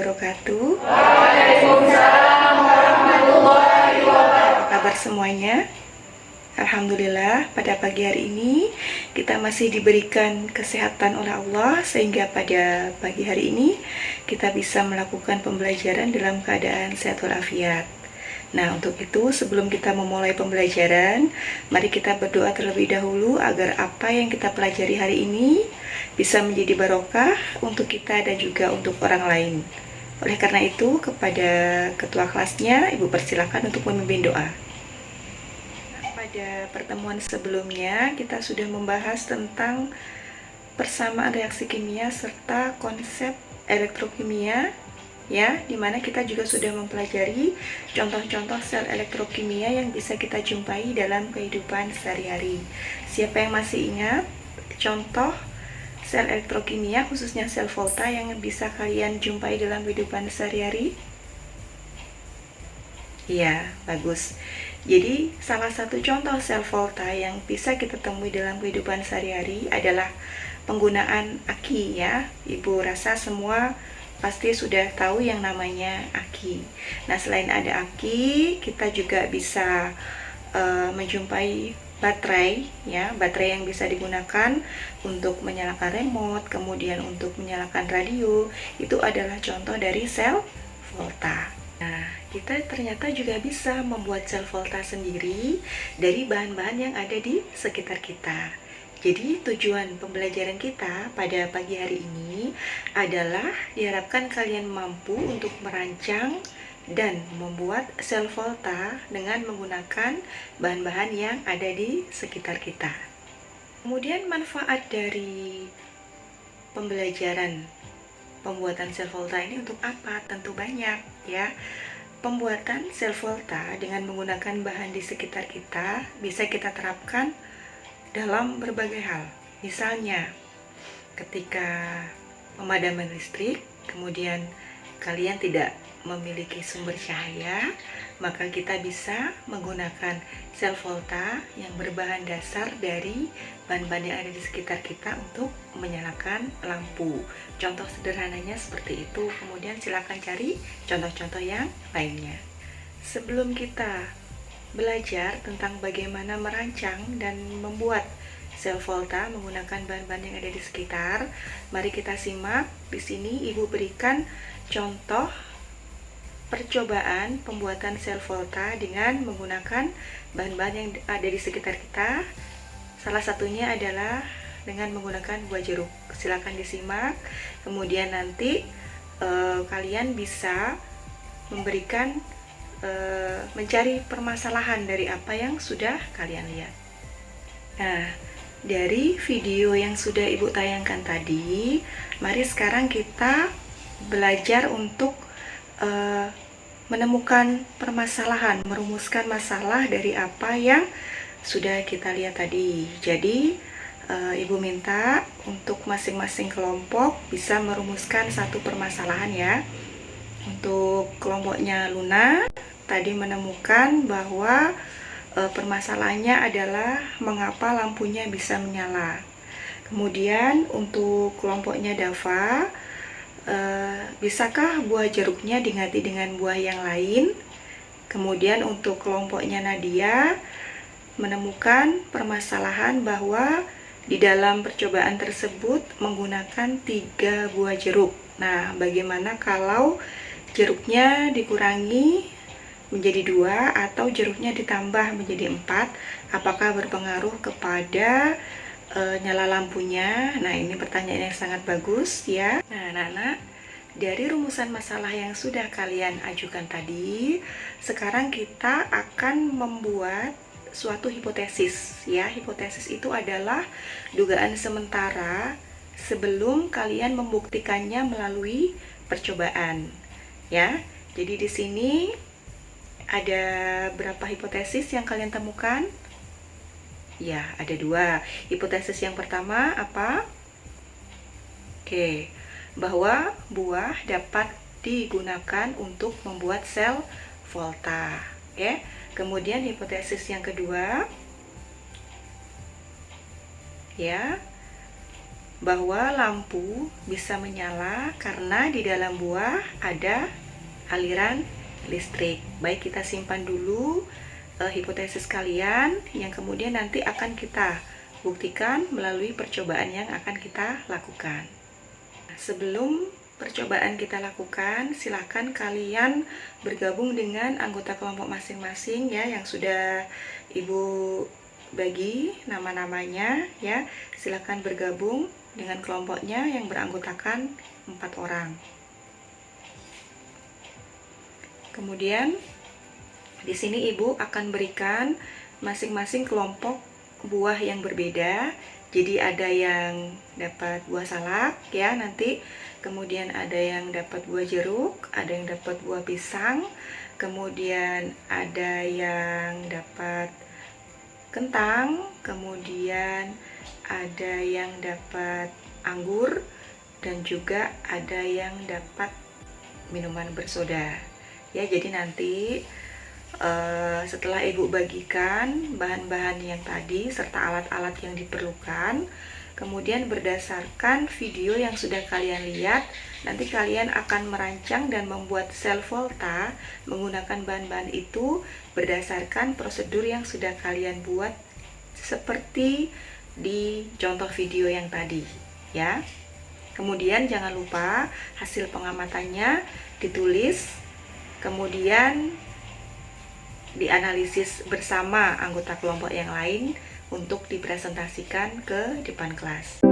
wabarakatuh. Waalaikumsalam warahmatullahi wabarakatuh. Apa kabar semuanya? Alhamdulillah, pada pagi hari ini kita masih diberikan kesehatan oleh Allah sehingga pada pagi hari ini kita bisa melakukan pembelajaran dalam keadaan sehat walafiat. Nah, untuk itu sebelum kita memulai pembelajaran, mari kita berdoa terlebih dahulu agar apa yang kita pelajari hari ini bisa menjadi barokah untuk kita dan juga untuk orang lain. Oleh karena itu, kepada ketua kelasnya, Ibu persilakan untuk memimpin doa. Pada pertemuan sebelumnya, kita sudah membahas tentang persamaan reaksi kimia serta konsep elektrokimia, ya, dimana kita juga sudah mempelajari contoh-contoh sel elektrokimia yang bisa kita jumpai dalam kehidupan sehari-hari. Siapa yang masih ingat contoh sel elektrokimia, khususnya sel volta yang bisa kalian jumpai dalam kehidupan sehari-hari? Iya, bagus. Jadi, salah satu contoh sel volta yang bisa kita temui dalam kehidupan sehari-hari adalah penggunaan aki, ya. Ibu rasa semua pasti sudah tahu yang namanya aki. Nah, selain ada aki, kita juga bisa menjumpai baterai, ya, baterai yang bisa digunakan untuk menyalakan remote, kemudian untuk menyalakan radio. Itu adalah contoh dari sel volta. Nah, kita ternyata juga bisa membuat sel volta sendiri dari bahan-bahan yang ada di sekitar kita. Jadi tujuan pembelajaran kita pada pagi hari ini adalah diharapkan kalian mampu untuk merancang dan membuat sel volta dengan menggunakan bahan-bahan yang ada di sekitar kita. Kemudian manfaat dari pembelajaran pembuatan sel volta ini untuk apa? Tentu banyak, ya. Pembuatan sel volta dengan menggunakan bahan di sekitar kita bisa kita terapkan dalam berbagai hal. Misalnya, ketika pemadaman listrik, kemudian kalian tidak memiliki sumber cahaya, maka kita bisa menggunakan sel volta yang berbahan dasar dari bahan-bahan yang ada di sekitar kita untuk menyalakan lampu. Contoh sederhananya seperti itu. Kemudian silakan cari contoh-contoh yang lainnya. Sebelum kita belajar tentang bagaimana merancang dan membuat sel volta menggunakan bahan-bahan yang ada di sekitar, mari kita simak. Di sini Ibu berikan contoh percobaan pembuatan sel volta dengan menggunakan bahan-bahan yang ada di sekitar kita. Salah satunya adalah dengan menggunakan buah jeruk. Silakan disimak. Kemudian nanti kalian bisa memberikan mencari permasalahan dari apa yang sudah kalian lihat. Nah, dari video yang sudah Ibu tayangkan tadi, mari sekarang kita belajar untuk menemukan permasalahan, merumuskan masalah dari apa yang sudah kita lihat tadi. Jadi, Ibu minta untuk masing-masing kelompok bisa merumuskan satu permasalahan, ya. Untuk kelompoknya Luna, tadi menemukan bahwa permasalahannya adalah mengapa lampunya bisa menyala. Kemudian untuk kelompoknya Dava, bisakah buah jeruknya diganti dengan buah yang lain? Kemudian untuk kelompoknya Nadia, menemukan permasalahan bahwa di dalam percobaan tersebut menggunakan 3 buah jeruk. Nah, bagaimana kalau jeruknya dikurangi menjadi 2 atau jeruknya ditambah menjadi 4? Apakah berpengaruh kepada nyala lampunya? Nah, ini pertanyaan yang sangat bagus, ya. Nah, anak-anak, dari rumusan masalah yang sudah kalian ajukan tadi, sekarang kita akan membuat suatu hipotesis, ya. Hipotesis itu adalah dugaan sementara sebelum kalian membuktikannya melalui percobaan, ya. Jadi di sini ada berapa hipotesis yang kalian temukan? Ya, ada 2. Hipotesis yang pertama apa? Oke, bahwa buah dapat digunakan untuk membuat sel volta. Oke. Kemudian hipotesis yang kedua, ya, bahwa lampu bisa menyala karena di dalam buah ada aliran listrik. Baik, kita simpan dulu hipotesis kalian yang kemudian nanti akan kita buktikan melalui percobaan yang akan kita lakukan. Sebelum percobaan kita lakukan, silakan kalian bergabung dengan anggota kelompok masing-masing ya, yang sudah Ibu bagi nama-namanya ya. Silakan bergabung dengan kelompoknya yang beranggotakan 4 orang. Kemudian di sini Ibu akan berikan masing-masing kelompok buah yang berbeda. Jadi ada yang dapat buah salak ya nanti, kemudian ada yang dapat buah jeruk, ada yang dapat buah pisang, kemudian ada yang dapat kentang, kemudian ada yang dapat anggur, dan juga ada yang dapat minuman bersoda ya. Jadi nanti setelah Ibu bagikan bahan-bahan yang tadi serta alat-alat yang diperlukan, kemudian berdasarkan video yang sudah kalian lihat, nanti kalian akan merancang dan membuat sel volta menggunakan bahan-bahan itu berdasarkan prosedur yang sudah kalian buat seperti di contoh video yang tadi ya. Kemudian jangan lupa hasil pengamatannya ditulis, kemudian dianalisis bersama anggota kelompok yang lain untuk dipresentasikan ke depan kelas.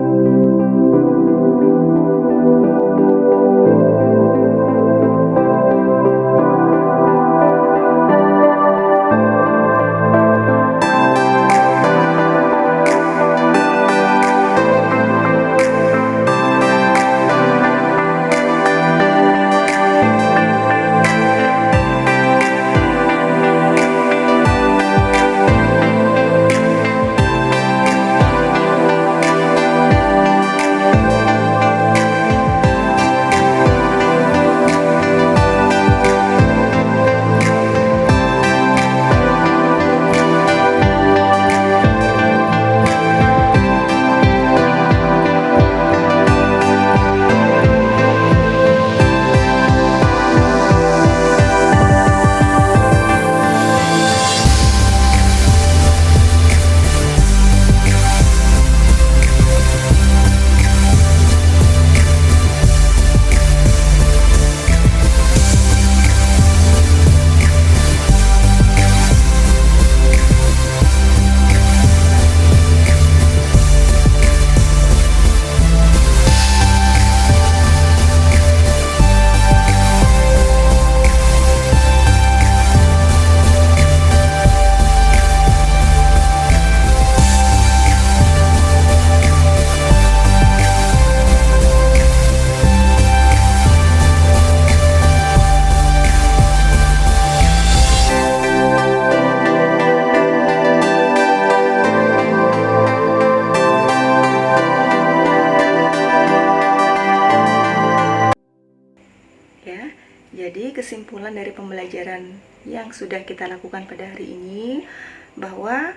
Jadi kesimpulan dari pembelajaran yang sudah kita lakukan pada hari ini bahwa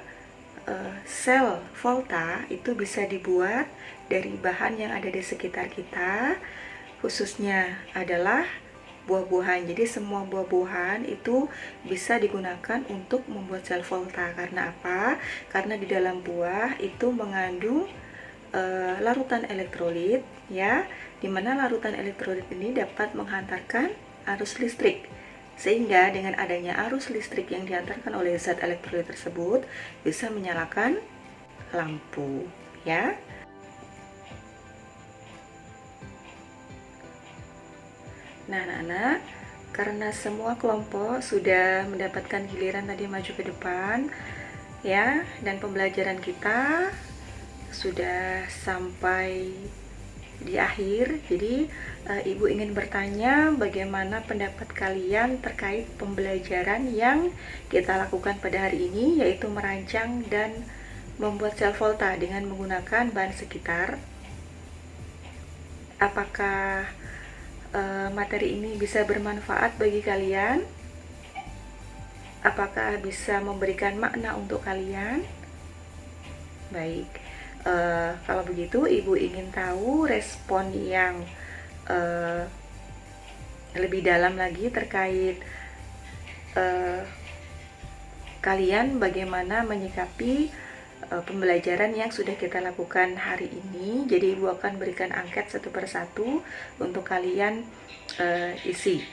sel volta itu bisa dibuat dari bahan yang ada di sekitar kita, khususnya adalah buah-buahan. Jadi semua buah-buahan itu bisa digunakan untuk membuat sel volta. Karena apa? Karena di dalam buah itu mengandung larutan elektrolit ya, dimana larutan elektrolit ini dapat menghantarkan arus listrik, sehingga dengan adanya arus listrik yang diantarkan oleh zat elektrolit tersebut bisa menyalakan lampu ya. Nah anak-anak, karena semua kelompok sudah mendapatkan giliran tadi maju ke depan ya, dan pembelajaran kita sudah sampai di akhir. Jadi Ibu ingin bertanya bagaimana pendapat kalian terkait pembelajaran yang kita lakukan pada hari ini, yaitu merancang dan membuat sel volta dengan menggunakan bahan sekitar. Apakah materi ini bisa bermanfaat bagi kalian? Apakah bisa memberikan makna untuk kalian? Baik, Kalau begitu, Ibu ingin tahu respon yang lebih dalam lagi terkait kalian bagaimana menyikapi pembelajaran yang sudah kita lakukan hari ini. Jadi Ibu akan berikan angket satu persatu untuk kalian isi.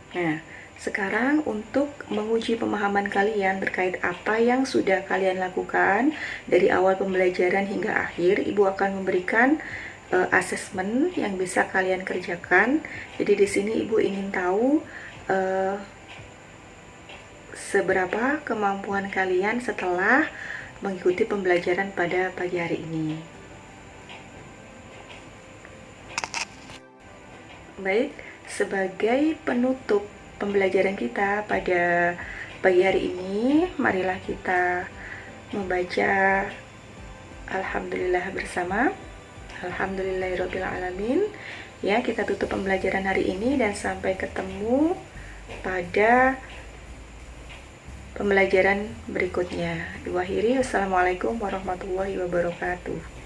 Nah, sekarang untuk menguji pemahaman kalian terkait apa yang sudah kalian lakukan dari awal pembelajaran hingga akhir, Ibu akan memberikan asesmen yang bisa kalian kerjakan. Jadi di sini Ibu ingin tahu seberapa kemampuan kalian setelah mengikuti pembelajaran pada pagi hari ini. Baik, sebagai penutup pembelajaran kita pada pagi hari ini, marilah kita membaca Alhamdulillah bersama. Alhamdulillahirrabbilalamin. Ya, kita tutup pembelajaran hari ini dan sampai ketemu pada pembelajaran berikutnya. Diwakhiri, wassalamualaikum warahmatullahi wabarakatuh.